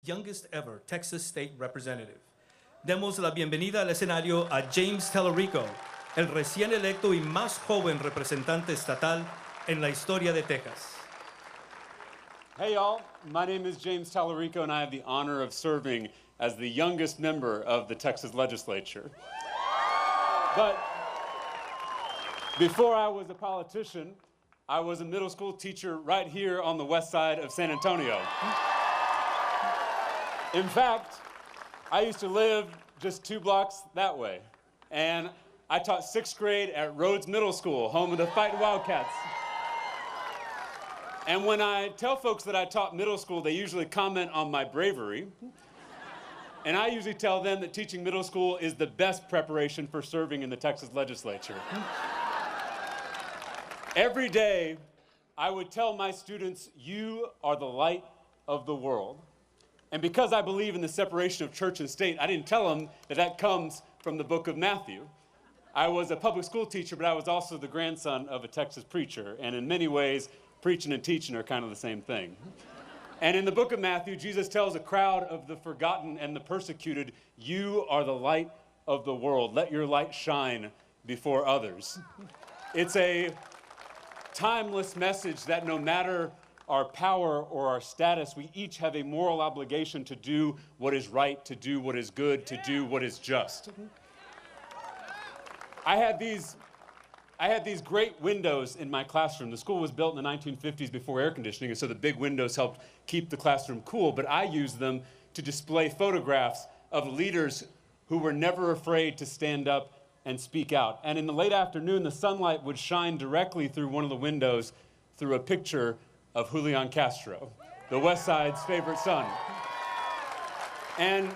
youngest ever Texas State Representative. Demos la bienvenida al escenario a James Tallarico, el recién electo y más joven representante estatal en la historia de Texas. Hey y'all, my name is James Tallarico and I have the honor of serving as the youngest member of the Texas legislature. But before I was a politician, I was a middle school teacher right here on the west side of San Antonio. In fact, I used to live just 2 blocks that way. And I taught 6th grade at Rhodes Middle School, home of the Fighting Wildcats. And when I tell folks that I taught middle school, they usually comment on my bravery. And I usually tell them that teaching middle school is the best preparation for serving in the Texas legislature. Every day, I would tell my students, you are the light of the world. And because I believe in the separation of church and state, I didn't tell them that that comes from the book of Matthew. I was a public school teacher, but I was also the grandson of a Texas preacher. And in many ways, preaching and teaching are kind of the same thing. And in the book of Matthew, Jesus tells a crowd of the forgotten and the persecuted, you are the light of the world. Let your light shine before others. It's a timeless message that no matter our power or our status, we each have a moral obligation to do what is right, to do what is good, to do what is just. I had these great windows in my classroom. The school was built in the 1950s before air conditioning, and so the big windows helped keep the classroom cool, but I used them to display photographs of leaders who were never afraid to stand up and speak out. And in the late afternoon, the sunlight would shine directly through one of the windows through a picture of Julian Castro, the West Side's favorite son. And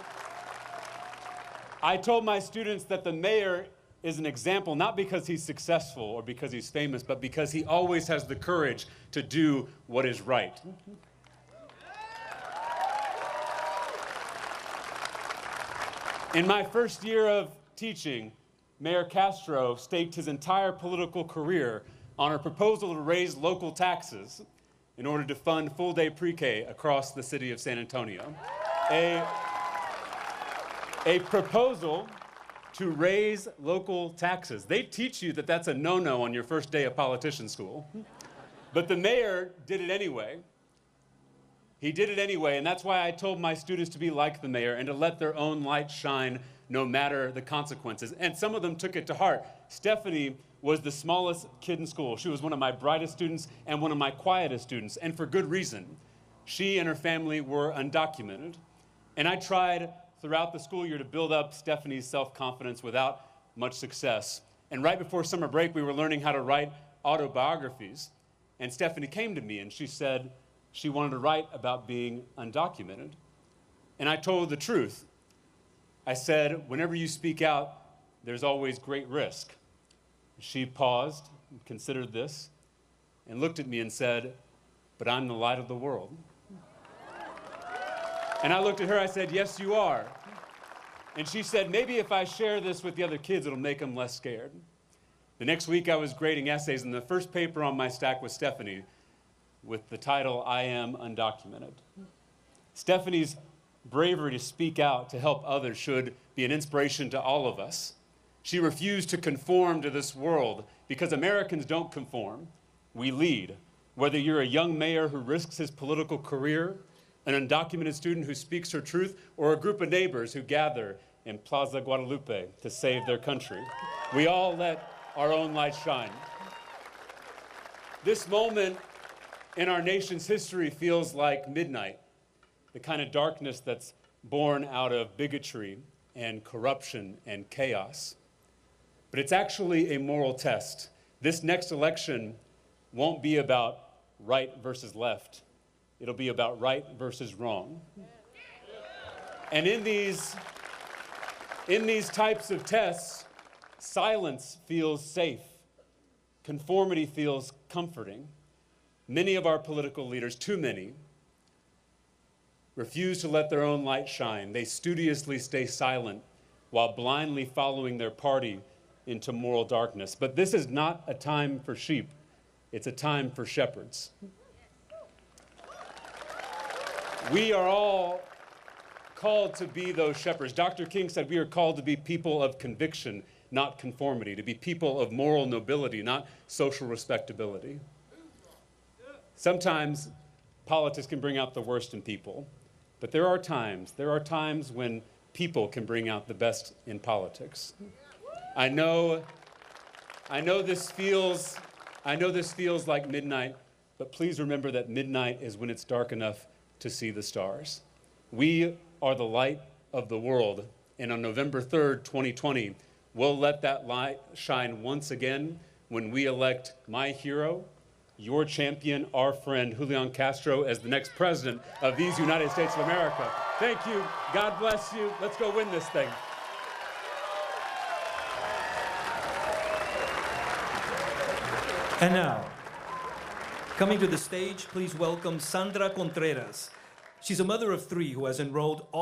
I told my students that the mayor is an example, not because he's successful or because he's famous, but because he always has the courage to do what is right. In my first year of teaching, Mayor Castro staked his entire political career on a proposal to raise local taxes in order to fund full-day pre-K across the city of San Antonio. A proposal to raise local taxes. They teach you that that's a no-no on your first day of politician school. But the mayor did it anyway. He did it anyway, and that's why I told my students to be like the mayor and to let their own light shine no matter the consequences. And some of them took it to heart. Stephanie was the smallest kid in school. She was one of my brightest students and one of my quietest students, and for good reason. She and her family were undocumented. And I tried throughout the school year to build up Stephanie's self-confidence without much success. And right before summer break, we were learning how to write autobiographies. And Stephanie came to me and she said she wanted to write about being undocumented. And I told her the truth. I said, whenever you speak out, there's always great risk. She paused, considered this, and looked at me and said, but I'm the light of the world. And I looked at her, I said, yes, you are. And she said, maybe if I share this with the other kids, it'll make them less scared. The next week I was grading essays, and the first paper on my stack was Stephanie with the title, I Am Undocumented. Stephanie's bravery to speak out to help others should be an inspiration to all of us. She refused to conform to this world because Americans don't conform, we lead. Whether you're a young mayor who risks his political career, an undocumented student who speaks her truth, or a group of neighbors who gather in Plaza Guadalupe to save their country. We all let our own light shine. This moment in our nation's history feels like midnight, the kind of darkness that's born out of bigotry and corruption and chaos. But it's actually a moral test. This next election won't be about right versus left. It'll be about right versus wrong. And in these types of tests, silence feels safe. Conformity feels comforting. Many of our political leaders, too many, refuse to let their own light shine. They studiously stay silent while blindly following their party into moral darkness. But this is not a time for sheep. It's a time for shepherds. We are all called to be those shepherds. Dr. King said we are called to be people of conviction, not conformity, to be people of moral nobility, not social respectability. Sometimes politics can bring out the worst in people, but there are times when people can bring out the best in politics. I know this feels like midnight, but please remember that midnight is when it's dark enough to see the stars. We are the light of the world, and on November 3rd, 2020, we'll let that light shine once again when we elect my hero, your champion, our friend, Julian Castro, as the next president of these United States of America. Thank you. God bless you. Let's go win this thing. And now, coming to the stage, please welcome Sandra Contreras. She's a mother of 3 who has enrolled all